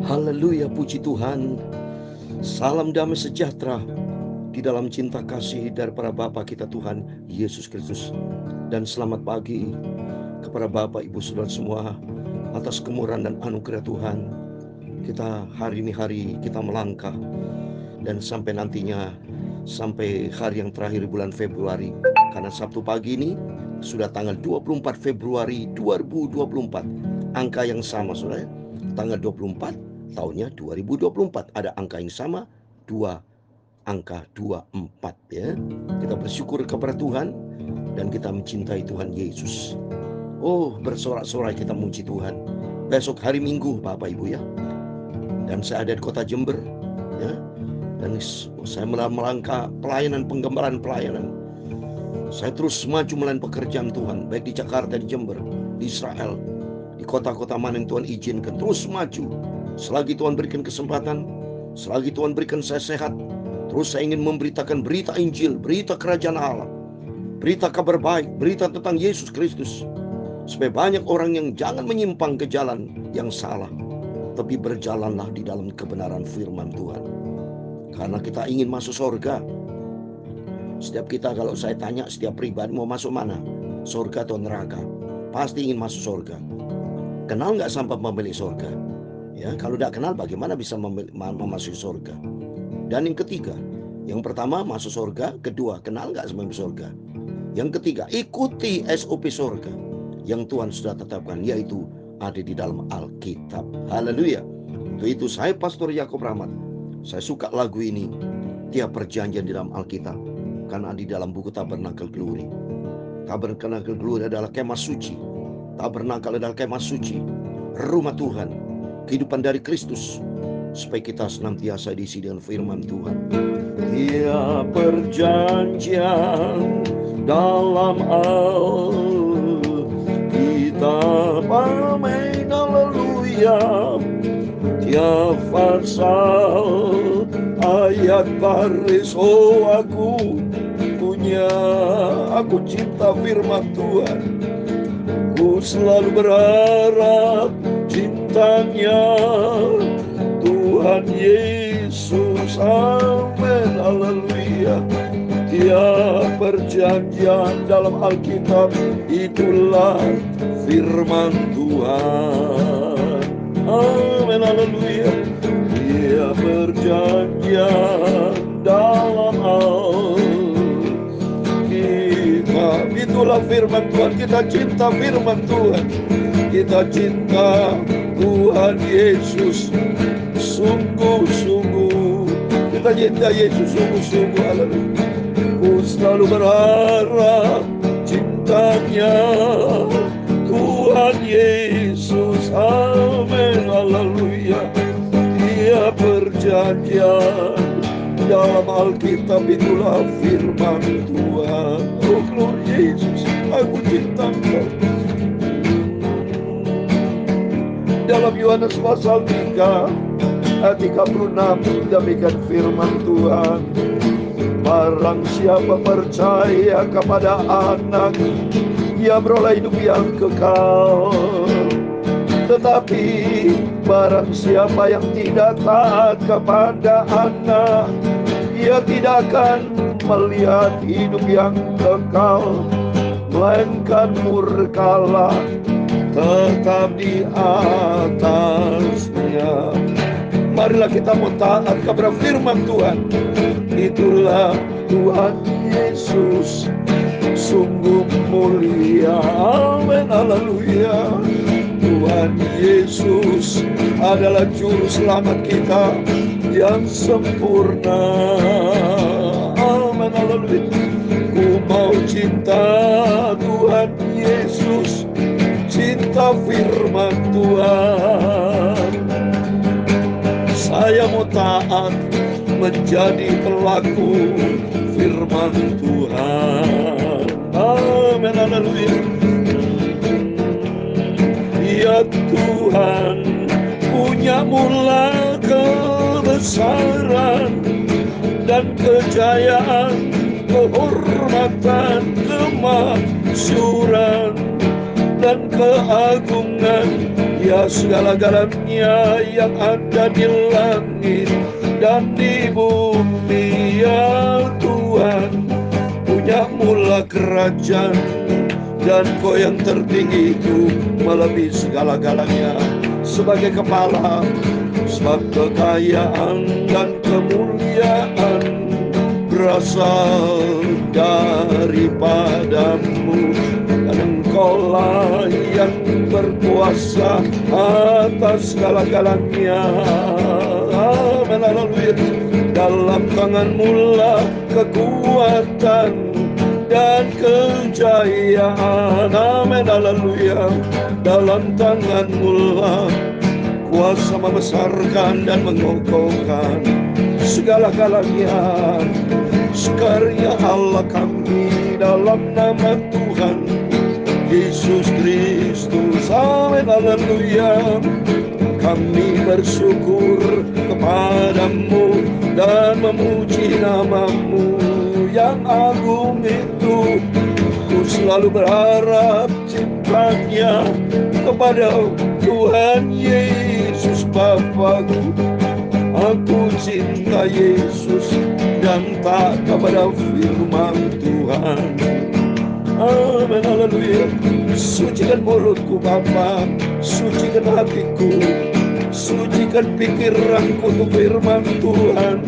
Haleluya, puji Tuhan. Salam damai sejahtera di dalam cinta kasih daripada Bapa kita Tuhan Yesus Kristus. Dan selamat pagi kepada Bapak Ibu Saudara semua, atas kemurahan dan anugerah Tuhan. Kita hari ini kita melangkah, dan sampai nantinya sampai hari yang terakhir bulan Februari. Karena Sabtu pagi ini sudah tanggal 24 Februari 2024. Angka yang sama, saudara. Tanggal 24, tahunnya 2024. Ada angka yang sama, angka 24 ya. Kita bersyukur kepada Tuhan dan kita mencintai Tuhan Yesus. Oh, bersorak-sorai kita memuji Tuhan. Besok hari Minggu Bapak Ibu ya. Dan saya ada di kota Jember ya. Dan saya melangkah penggembalaan pelayanan. Saya terus maju melayani pekerjaan Tuhan, baik di Jakarta, di Jember, di Israel, di kota-kota mana yang Tuhan izinkan. Terus maju. Selagi Tuhan berikan kesempatan, selagi Tuhan berikan saya sehat, terus saya ingin memberitakan berita Injil, berita kerajaan Allah, berita kabar baik, berita tentang Yesus Kristus, supaya banyak orang yang jangan menyimpang ke jalan yang salah, tapi berjalanlah di dalam kebenaran firman Tuhan. Karena kita ingin masuk surga. Setiap kita, kalau saya tanya setiap pribadi mau masuk mana, surga atau neraka, pasti ingin masuk surga. Kenal nggak sama pemilik surga? Ya, kalau tidak kenal bagaimana bisa memasuki surga? Dan yang ketiga, yang pertama masuk surga, kedua kenal nggak sama surga, yang ketiga ikuti SOP surga yang Tuhan sudah tetapkan, yaitu ada di dalam Alkitab. Haleluya. Itu saya Pastor Yakob Rahmat. Saya suka lagu ini, tiap perjanjian di dalam Alkitab, karena di dalam buku Tabernakel Glory. Tabernakel Glory adalah kemah suci. Tabernakel adalah kemah suci, rumah Tuhan, kehidupan dari Kristus, supaya kita senantiasa diisi dengan firman Tuhan. Tiap perjanjian dalam Alkitab, amin, haleluya. Tiap pasal, ayat baris, oh aku cinta firman Tuhan. Ku selalu berharap cintanya Tuhan Yesus, amin, haleluya. Tiap perjanjian dalam Alkitab itulah firman Tuhan, amin, haleluya. Tiap perjanjian dalam Alkitab itulah firman Tuhan. Kita cinta firman Tuhan, kita cinta Tuhan Yesus sungguh-sungguh. Kita cinta Yesus sungguh-sungguh, haleluya. Ku selalu berharap cintanya Tuhan Yesus, amin, haleluya. Dia perjanjian dalam Alkitab itulah firman Tuhan. Oh, glory Yesus, aku cinta Engkau. Dalam Yohanes pasal 3 ayat 36 demikian firman Tuhan. Barang siapa percaya kepada Anak, ia beroleh hidup yang kekal. Tetapi barang siapa yang tidak taat kepada Anak, ia tidak akan melihat hidup yang kekal, melainkan murkalah tetap di atasnya. Marilah kita mau taat kepada firman Tuhan. Itulah Tuhan Yesus sungguh mulia, amin, haleluya. Tuhan Yesus adalah juru selamat kita yang sempurna, amin, haleluya. Ku mau cinta Tuhan Yesus, cinta firman Tuhan. Saya mau taat menjadi pelaku firman Tuhan, amin, haleluya. Ya Tuhan, punya mula kebesaran dan kejayaan, kehormatan, kemaksyuran dan keagungan Ya segala-galanya yang ada di langit dan di bumi, ya Tuhan, punya mula kerajaan, dan Kau yang tertinggi itu melebihi segala-galanya. Sebagai kepala, sebab kekayaan dan kemuliaan berasal daripadamu, dan Engkaulah yang berkuasa atas segala-galanya. Amin, haleluya. Dalam tangan-Mu lah kekuatan dan kejayaan. Amin, haleluya. Dalam tangan-Mu lah kuasa membesarkan dan mengokohkan segala-galanya. Sekarya Allah kami dalam nama Tuhan Yesus Kristus. Amin, haleluya. Kami bersyukur kepadamu dan memuji nama-Mu yang agung itu. Ku selalu berharap cintanya kepada Tuhan Yesus Bapa-Ku. Aku cinta Yesus dan tak kepada firman Tuhan. Amin, haleluya. Sucikan mulutku Bapa, sucikan hatiku, sucikan pikiranku untuk firman Tuhan.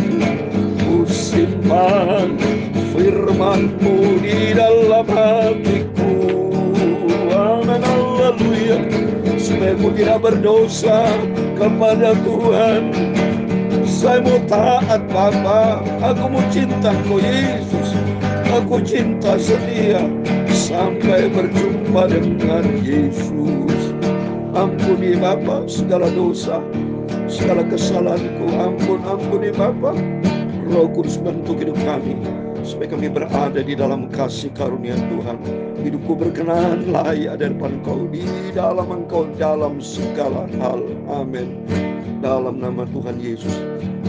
Ku simpan firman-Mu di dalam hatiku. Amin, haleluya. Supaya ku tidak berdosa kepada Tuhan. Saya mau taat Bapa, aku mau cinta Kau Yesus, aku cinta setia sampai berjumpa dengan Yesus. Ampuni Bapa segala dosa, segala kesalahanku. Ampuni Bapa. Roh Kudus bentuk hidup kami supaya kami berada di dalam kasih karunia Tuhan. Hidupku berkenan layak di depan Kau, di dalam Engkau dalam segala hal. Amin. Dalam nama Tuhan Yesus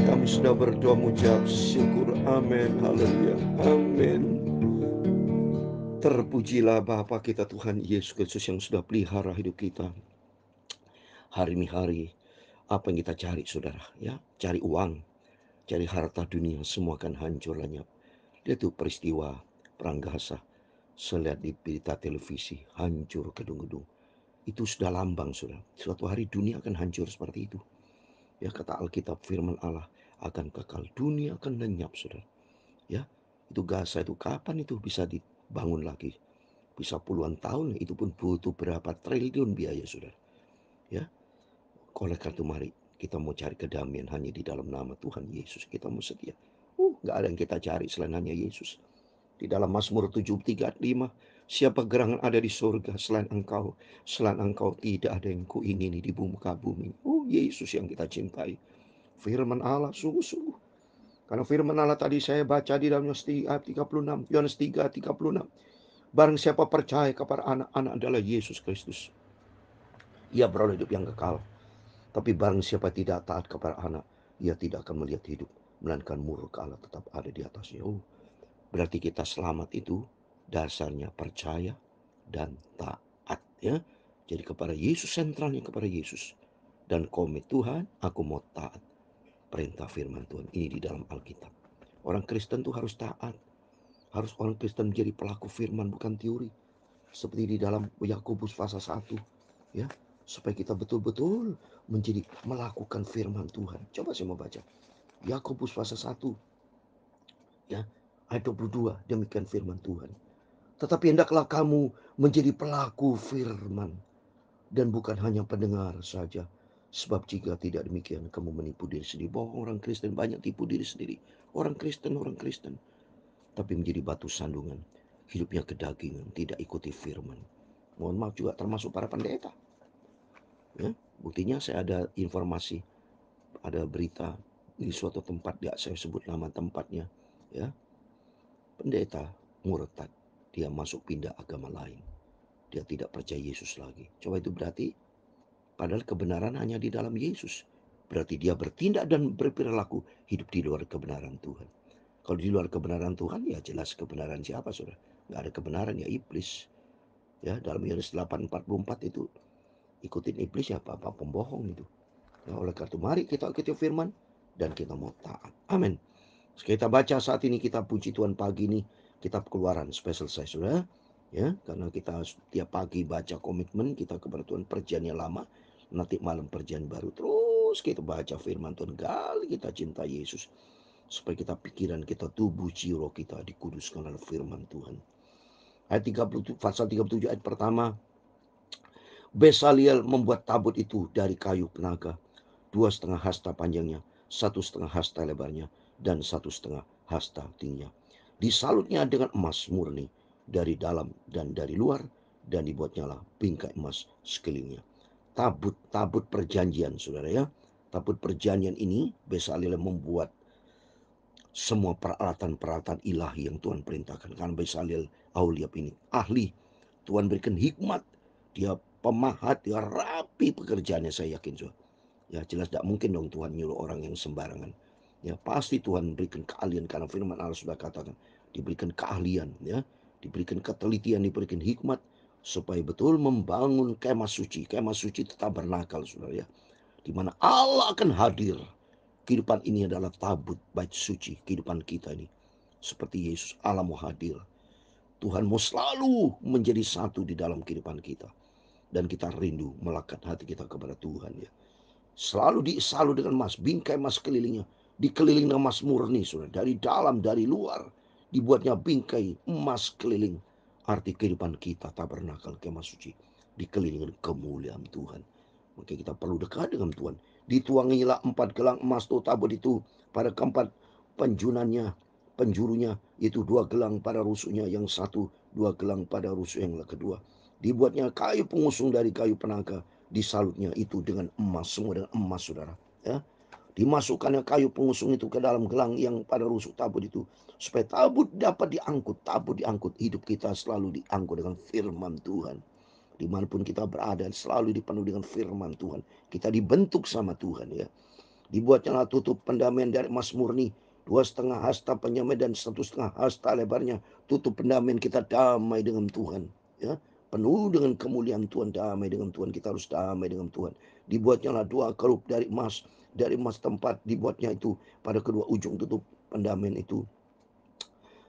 kami sudah berdoa mengucap syukur. Amin, haleluya, amin. Terpujilah Bapa kita Tuhan Yesus Kristus yang sudah pelihara hidup kita hari demi hari. Apa yang kita cari saudara, ya, cari uang, cari harta dunia, semua akan hancur lenyap. Lihat tuh peristiwa perang Gaza, saya lihat di berita televisi, hancur gedung-gedung. Itu sudah lambang saudara, suatu hari dunia akan hancur seperti itu. Ya, kata Alkitab, firman Allah akan kekal, dunia akan lenyap saudara. Ya, itu Gaza itu kapan itu bisa dibangun lagi? Bisa puluhan tahun, itu pun butuh berapa triliun biaya saudara. Ya, oleh karena itu mari kita mau cari kedamaian hanya di dalam nama Tuhan Yesus. Kita mau setia. Gak ada yang kita cari selain hanya Yesus. Di dalam Mazmur 73:5, siapa gerangan ada di surga selain Engkau? Selain Engkau tidak ada yang kuingini di muka bumi. Yesus yang kita cintai. Firman Allah sungguh-sungguh. Karena firman Allah tadi saya baca di dalam Yohanes 3:36. Barang siapa percaya kepada anak-anak adalah Yesus Kristus, ia beroleh hidup yang kekal. Tapi barang siapa tidak taat kepada anak, ia tidak akan melihat hidup, melainkan murka Allah tetap ada di atasnya. Berarti kita selamat itu dasarnya percaya dan taat, ya. Jadi kepada Yesus, sentralnya kepada Yesus. Dan komit, Tuhan, aku mau taat perintah firman Tuhan ini di dalam Alkitab. Orang Kristen tuh harus taat. Harus orang Kristen menjadi pelaku firman, bukan teori. Seperti di dalam Yakobus pasal 1, ya. Supaya kita betul-betul menjadi melakukan firman Tuhan. Coba saya mau baca Yakobus pasal 1, ya, ayat 22. Demikian firman Tuhan. Tetapi hendaklah kamu menjadi pelaku firman dan bukan hanya pendengar saja. Sebab jika tidak demikian, kamu menipu diri sendiri. Bahwa orang Kristen banyak tipu diri sendiri. Orang Kristen tapi menjadi batu sandungan, hidupnya kedagingan, tidak ikuti firman. Mohon maaf juga termasuk para pendeta. Ya, buktinya saya ada informasi, ada berita di suatu tempat, tidak saya sebut nama tempatnya, ya, pendeta murtad, dia masuk pindah agama lain, dia tidak percaya Yesus lagi. Coba itu berarti, padahal kebenaran hanya di dalam Yesus, berarti dia bertindak dan berperilaku hidup di luar kebenaran Tuhan. Kalau di luar kebenaran Tuhan, ya jelas kebenaran siapa saudara? Nggak ada kebenaran, ya iblis. Ya, dalam Yohanes 8:44 itu ikutin iblis ya apa pembohong itu. Ya, oleh karena itu mari kita ikuti firman dan kita mau taat. Amin. Kita baca saat ini kitab puji Tuhan pagi ini, kitab Keluaran supaya selesai sudah. Ya, karena kita setiap pagi baca komitmen kita kepada Tuhan perjanjian lama, nanti malam perjanjian baru. Terus kita baca firman Tuhan, gali kita cinta Yesus supaya kita pikiran kita, tubuh, jiwa kita dikuduskan oleh firman Tuhan. Ayat 37, pasal 37 ayat pertama, Besaliel membuat tabut itu dari kayu penaga, 2,5 hasta panjangnya, 1,5 hasta lebarnya, dan 1,5 hasta tingginya. Disalutnya dengan emas murni dari dalam dan dari luar, dan dibuatnyalah bingkai emas sekelilingnya. Tabut perjanjian, saudara ya. Tabut perjanjian ini Besaliel membuat semua peralatan-peralatan ilahi yang Tuhan perintahkan. Karena Bezalel Aholiab ini ahli. Tuhan berikan hikmat. Dia pemahat, dia rapi pekerjaannya, saya yakin. So. Ya jelas tidak mungkin dong Tuhan nyuruh orang yang sembarangan. Ya pasti Tuhan berikan keahlian karena firman Allah sudah katakan. Diberikan keahlian, ya, diberikan ketelitian, diberikan hikmat supaya betul membangun kemah suci. Kemah suci tetap bernakal, saudara ya. Di mana Allah akan hadir. Kehidupan ini adalah tabut bait suci kehidupan kita ini. Seperti Yesus, Allah mau hadir. Tuhan mau selalu menjadi satu di dalam kehidupan kita. Dan kita rindu melekat hati kita kepada Tuhan ya. Selalu dengan emas, bingkai emas kelilingnya. Dikelilingi dengan emas murni, saudara. Dari dalam, dari luar. Dibuatnya bingkai emas keliling. Arti kehidupan kita tabernakel kemah suci. Dikelilingi kemuliaan Tuhan. Maka kita perlu dekat dengan Tuhan. Dituangilah 4 gelang emas tuh tabut itu pada keempat penjurunya, itu 2 gelang pada rusuknya, yang satu 2 gelang pada rusuk yang kedua. Dibuatnya kayu pengusung dari kayu penaga, disalutnya itu dengan emas, semua dengan emas, saudara. Ya, dimasukkannya kayu pengusung itu ke dalam gelang yang pada rusuk tabut itu, supaya tabut dapat diangkut. Tabut diangkut, hidup kita selalu diangkut dengan firman Tuhan. Dimanapun kita berada selalu dipenuhi dengan firman Tuhan. Kita dibentuk sama Tuhan ya. Dibuatnya tutup pendamaian dari emas murni, 2,5 hasta penyamai dan 1,5 hasta lebarnya. Tutup pendamaian, kita damai dengan Tuhan ya. Penuh dengan kemuliaan Tuhan, damai dengan Tuhan. Kita harus damai dengan Tuhan. Dibuatnya 2 kerup dari emas. Dari emas tempat dibuatnya itu pada kedua ujung tutup pendamaian itu.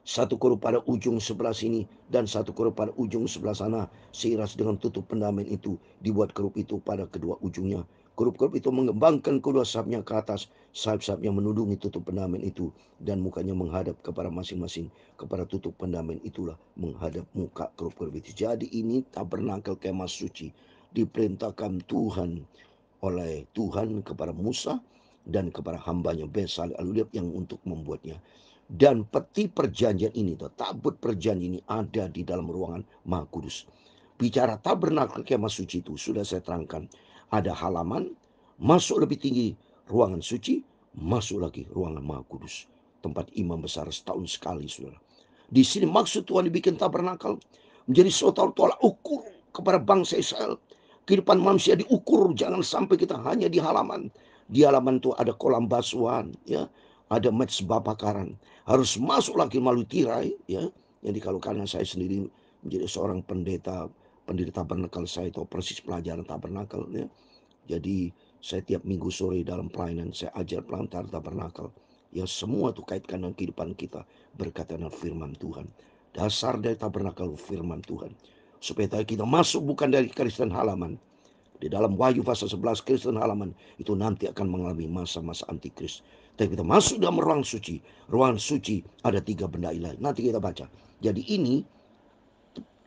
1 kerup pada ujung sebelah sini dan 1 kerup pada ujung sebelah sana. Seiras dengan tutup pendamaian itu, dibuat kerup itu pada kedua ujungnya. Kerup-kerup itu mengembangkan kedua sayapnya ke atas. Sayap-sayapnya menudungi tutup pendamaian itu, dan mukanya menghadap kepada masing-masing. Kepada tutup pendamaian itulah menghadap muka kerup-kerup itu. Jadi ini tabernakel kemah suci diperintahkan Tuhan oleh Tuhan kepada Musa dan kepada hambanya Bezalel Aholiab yang untuk membuatnya. Dan peti perjanjian ini, tabut perjanjian ini ada di dalam ruangan Maha Kudus. Bicara tabernakel kemah suci itu sudah saya terangkan. Ada halaman, masuk lebih tinggi ruangan suci, masuk lagi ruangan Maha Kudus. Tempat imam besar setahun sekali, saudara. Di sini maksud Tuhan dibikin tabernakel menjadi suatu tolak ukur kepada bangsa Israel. Kehidupan manusia diukur, jangan sampai kita hanya di halaman. Di halaman itu ada kolam basuhan, ya, ada mezbah bakaran. Harus masuk lagi melalui tirai, ya. Jadi kalau karena saya sendiri menjadi seorang pendiri tabernakel, saya tahu persis pelajaran tabernakel, ya. Jadi saya tiap minggu sore dalam pelayanan saya ajar pelantar tabernakel. Ya semua itu kaitkan dengan kehidupan kita berkaitan dengan firman Tuhan. Dasar dari tabernakel firman Tuhan. Supaya kita masuk bukan dari Kristen halaman. Di dalam Wahyu pasal 11, Kristen halaman itu nanti akan mengalami masa-masa antikris. Tapi kita masuk dalam ruang suci. Ruang suci ada 3 benda ilahi. Nanti kita baca. Jadi ini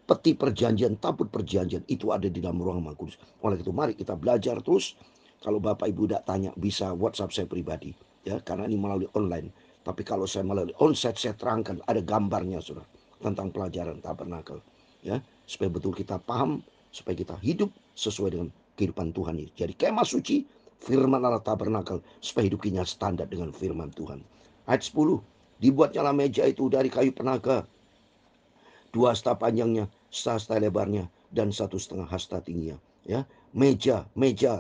peti perjanjian, tabut perjanjian itu ada di dalam ruang Maha Kudus. Oleh itu mari kita belajar terus. Kalau Bapak Ibu tidak tanya, bisa WhatsApp saya pribadi ya, karena ini melalui online. Tapi kalau saya melalui onsite, saya terangkan ada gambarnya saudara tentang pelajaran tabernakel ya, supaya betul kita paham, supaya kita hidup sesuai dengan kehidupan Tuhan ini. Jadi kemah suci, firman Allah tabernakel, supaya hidup kita standar dengan firman Tuhan. Ayat 10, dibuatnya meja itu dari kayu penaga, 2 hasta panjangnya, sehasta lebarnya, dan 1,5 hasta tingginya. Ya, meja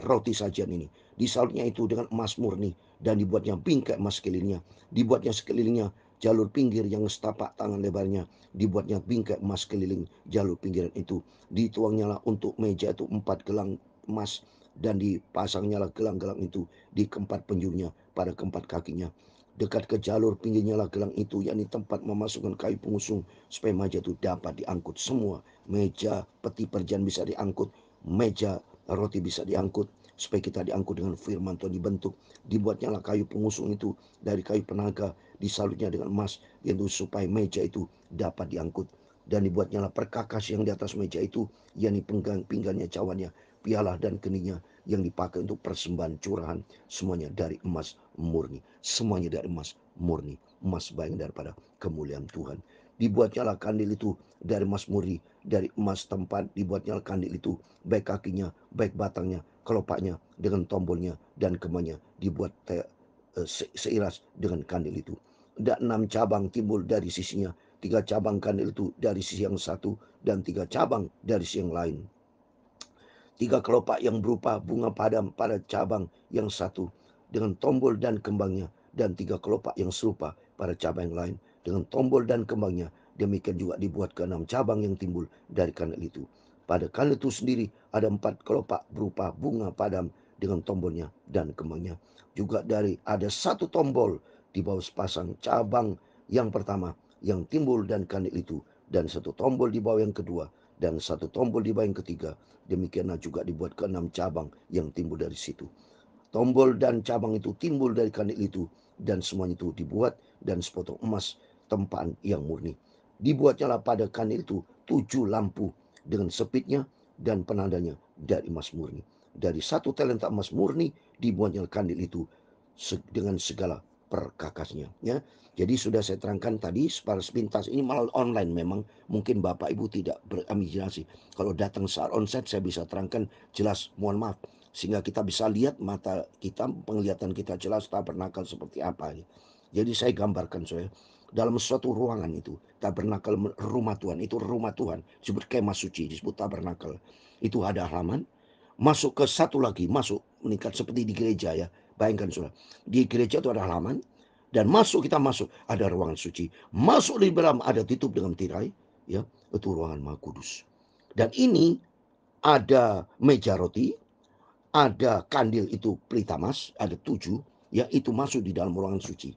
roti sajian ini. Disalutnya itu dengan emas murni dan dibuatnya bingkai emas sekelilingnya. Dibuatnya sekelilingnya jalur pinggir yang setapak tangan lebarnya. Dibuatnya bingkai emas keliling jalur pinggiran itu. Dituangnya lah untuk meja itu 4 gelang emas, dan dipasangnyalah gelang-gelang itu di keempat penjurinya pada keempat kakinya. Dekat ke jalur pinggirnya lah gelang itu, yakni tempat memasukkan kayu pengusung, supaya meja itu dapat diangkut semua. Meja peti perjan bisa diangkut, meja roti bisa diangkut, supaya kita diangkut dengan firman Tuhan dibentuk. Dibuatnya lah kayu pengusung itu dari kayu penaga, disalutnya dengan emas, yaitu supaya meja itu dapat diangkut. Dan dibuatnya lah perkakas yang di atas meja itu, yakni pinggannya, cawannya, piala dan keningnya, yang dipakai untuk persembahan curahan, semuanya dari emas murni. Semuanya dari emas murni, emas bayang daripada kemuliaan Tuhan. Dibuatnya lah kandil itu dari emas murni, dari emas tempat dibuatnya lah kandil itu, baik kakinya, baik batangnya, kelopaknya, dengan tombolnya dan kemanya, dibuat seiras dengan kandil itu. Dan 6 cabang timbul dari sisinya, 3 cabang kandil itu dari sisi yang satu, dan 3 cabang dari sisi yang lain. 3 kelopak yang berupa bunga padam pada cabang yang satu dengan tombol dan kembangnya, dan 3 kelopak yang serupa pada cabang yang lain dengan tombol dan kembangnya. Demikian juga dibuat ke-6 cabang yang timbul dari kandil itu. Pada kandil itu sendiri ada 4 kelopak berupa bunga padam dengan tombolnya dan kembangnya. Juga ada 1 tombol di bawah sepasang cabang yang pertama yang timbul dan kandil itu, dan 1 tombol di bawah yang kedua, dan 1 tombol di bawah yang ketiga. Demikianlah juga dibuat ke-6 cabang yang timbul dari situ. Tombol dan cabang itu timbul dari kandil itu, dan semuanya itu dibuat dan sepotong emas tempaan yang murni. Dibuatnya lah pada kandil itu 7 lampu dengan sepitnya dan penandanya dari emas murni. Dari 1 talenta emas murni dibuatnya kandil itu dengan segala perkakasnya, ya. Jadi sudah saya terangkan tadi sepintas, ini malah online memang, mungkin Bapak Ibu tidak berimajinasi. Kalau datang saat onsite saya bisa terangkan jelas, mohon maaf, sehingga kita bisa lihat mata kita, penglihatan kita jelas tabernakel seperti apa. Jadi saya gambarkan saya dalam suatu ruangan itu, tabernakel rumah Tuhan, itu rumah Tuhan, disebut kemah suci, disebut tabernakel. Itu ada halaman, masuk ke satu lagi, masuk meningkat seperti di gereja, ya. Bayangkan saudara, di gereja itu ada halaman, dan kita masuk ada ruangan suci, masuk di dalam ada tutup dengan tirai, ya, itu ruangan Maha Kudus. Dan ini ada meja roti, ada kandil itu pelita emas, ada 7, ya, itu masuk di dalam ruangan suci.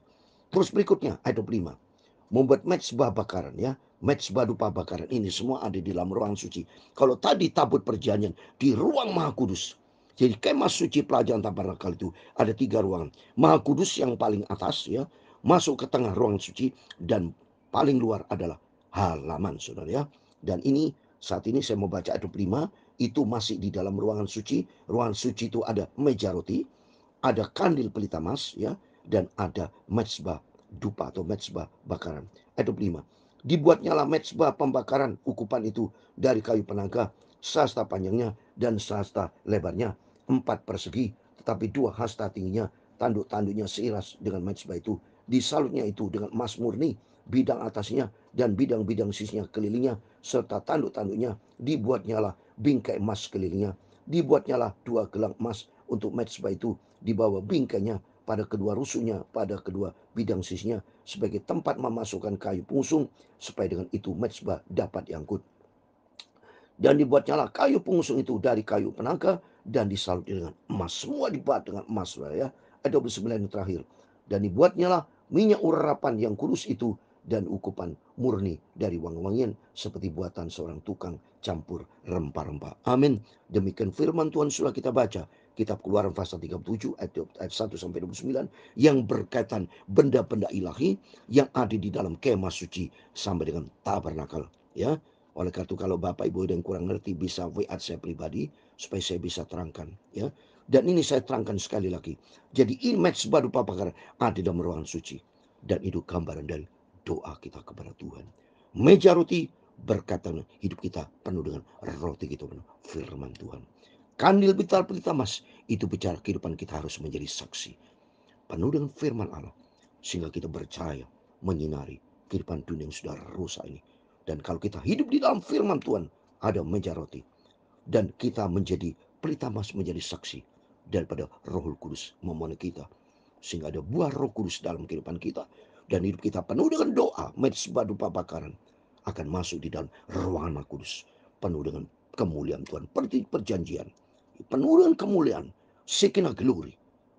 Terus berikutnya ayat 25, membuat mezbah bakaran, ya, mezbah dupa bakaran, ini semua ada di dalam ruangan suci. Kalau tadi tabut perjanjian di ruang Maha Kudus, jadi kemah suci pelajaran tabernakel itu ada 3 ruangan. Maha Kudus yang paling atas, ya, masuk ke tengah ruangan suci, dan paling luar adalah halaman, saudara, ya. Dan ini saat ini saya mau baca ayat 25, itu masih di dalam ruangan suci. Ruangan suci itu ada meja roti, ada kandil pelita emas, ya, dan ada mezbah dupa atau mezbah bakaran. Ayat 25. Dibuatnya lah mezbah pembakaran ukupan itu dari kayu penaga, sehasta panjangnya dan sehasta lebarnya 4 persegi, tetapi 2 hasta tingginya. Tanduk-tanduknya seiras dengan mezbah itu. Disalutnya itu dengan emas murni, bidang atasnya dan bidang-bidang sisinya kelilingnya, serta tanduk-tanduknya. Dibuatnya lah bingkai emas kelilingnya. Dibuatnya lah 2 gelang emas untuk mezbah itu di bawah bingkainya, pada kedua rusuknya, pada kedua bidang sisinya, sebagai tempat memasukkan kayu pengusung, supaya dengan itu mezbah dapat diangkut. Dan dibuatnya lah kayu pengusung itu dari kayu penaga, dan disalut dengan emas. Semua dibuat dengan emas, ya. Ayat 29 yang terakhir. Dan dibuatnya lah minyak urapan yang kudus itu, dan ukupan murni dari wangi-wangian, seperti buatan seorang tukang campur rempah-rempah. Amin. Demikian firman Tuhan sudah kita baca. Kitab Keluaran pasal 37 ayat 1 sampai 29, yang berkaitan benda-benda ilahi yang ada di dalam kemah suci sampai dengan tabernakel, ya. Oleh karena itu kalau Bapak Ibu yang kurang ngerti bisa WA saya pribadi supaya saya bisa terangkan, ya. Dan ini saya terangkan sekali lagi. Jadi image baru Papa ada dalam ruangan suci, dan itu gambaran dari doa kita kepada Tuhan. Meja roti berkatan hidup kita penuh dengan roti kita penuh firman Tuhan. Kandil pelita emas itu bicara kehidupan kita harus menjadi saksi penuh dengan firman Allah, sehingga kita bercahaya menyinari kehidupan dunia yang sudah rusak ini. Dan kalau kita hidup di dalam firman Tuhan, ada meja roti, dan kita menjadi pelita emas, menjadi saksi daripada Roh Kudus memenuhi kita, sehingga ada buah Roh Kudus dalam kehidupan kita, dan hidup kita penuh dengan doa, mezbah dupa bakaran akan masuk di dalam ruangan Maha Kudus, penuh dengan kemuliaan Tuhan, perjanjian, penuh dengan kemuliaan, Shekinah glory.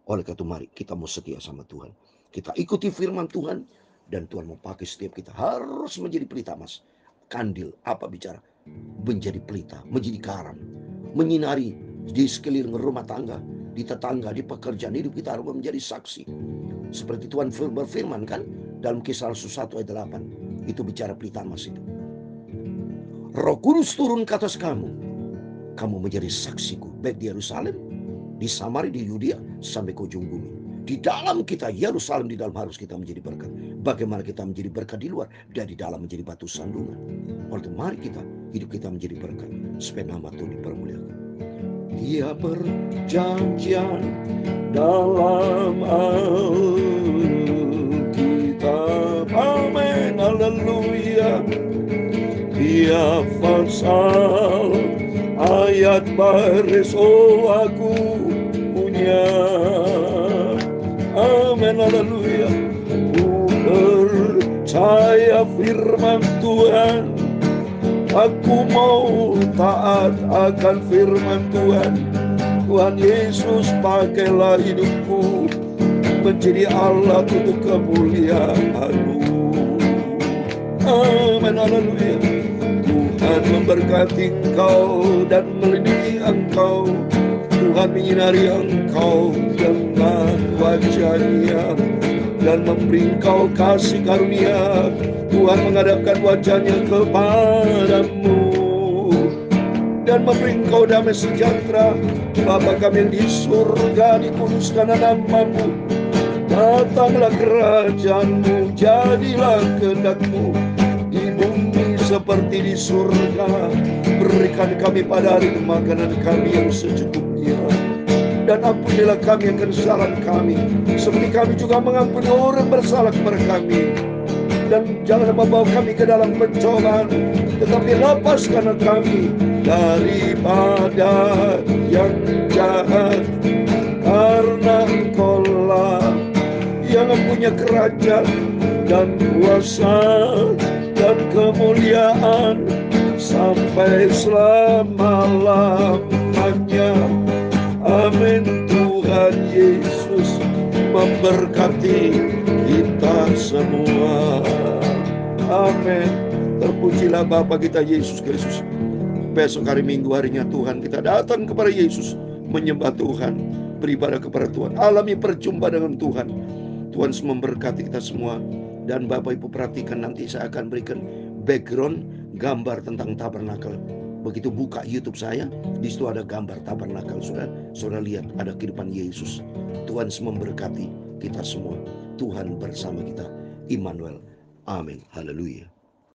Oleh karena itu mari kita mau setia sama Tuhan. Kita ikuti firman Tuhan, dan Tuhan mau pakai setiap kita harus menjadi pelita emas. Kandil apa bicara? Menjadi pelita, menjadi garam, menyinari di sekeliling rumah tangga, di tetangga, di pekerjaan hidup kita harus menjadi saksi. Seperti Tuhan berfirman kan dalam Kisah Rasul 1 ayat 8, itu bicara pelita emas itu. Roh Kudus turun ke atas kamu, kamu menjadi saksiku baik di Yerusalem, di Samaria, di Yudea, sampai ke ujung bumi. Di dalam kita, Yerusalem di dalam harus kita menjadi berkat. Bagaimana kita menjadi berkat di luar, dan di dalam menjadi batu sandungan. Oleh itu mari kita, hidup kita menjadi berkat, supaya nama Tuhan dipermuliakan. Dia berjanjian dalam Alkitab, amin, haleluya. Dia pasal ayat baris, oh aku punya, amin, haleluya. Ku percaya firman Tuhan, aku mau taat akan firman Tuhan. Tuhan Yesus, pakailah hidupku menjadi alat untuk kemuliaan-Mu. Amin, haleluya. Tuhan memberkati engkau dan melindungi engkau. Tuhan menyinari engkau dengan wajah-Nya dan memberi engkau kasih karunia. Tuhan menghadapkan wajah-Nya kepadamu dan memberi engkau damai sejahtera. Bapa kami yang di surga, dikuduskan nama-Mu. Datanglah kerajaan-Mu, jadilah kehendak-Mu di bumi seperti di surga. Berikan kami pada hari ini makanan kami yang secukupnya, dan ampunilah kami akan kesalahan kami, seperti kami juga mengampuni orang bersalah kepada kami. Dan jangan membawa kami ke dalam pencobaan, tetapi lepaskanlah kami daripada yang jahat. Karena Engkau-lah yang mempunyai kerajaan dan kuasa dan kemuliaan sampai selama-lamanya. Amin. Tuhan Yesus memberkati kita semua. Amin. Terpujilah Bapa kita Yesus Kristus. Besok hari Minggu, harinya Tuhan, kita datang kepada Yesus, menyembah Tuhan, beribadah kepada Tuhan, alami perjumpaan dengan Tuhan. Tuhan memberkati kita semua. Dan Bapak Ibu perhatikan, nanti saya akan berikan background gambar tentang tabernakel. Begitu buka YouTube saya, di situ ada gambar tabernakel. Saudara lihat ada kehidupan Yesus. Tuhan memberkati kita semua. Tuhan bersama kita. Immanuel. Amin. Haleluya.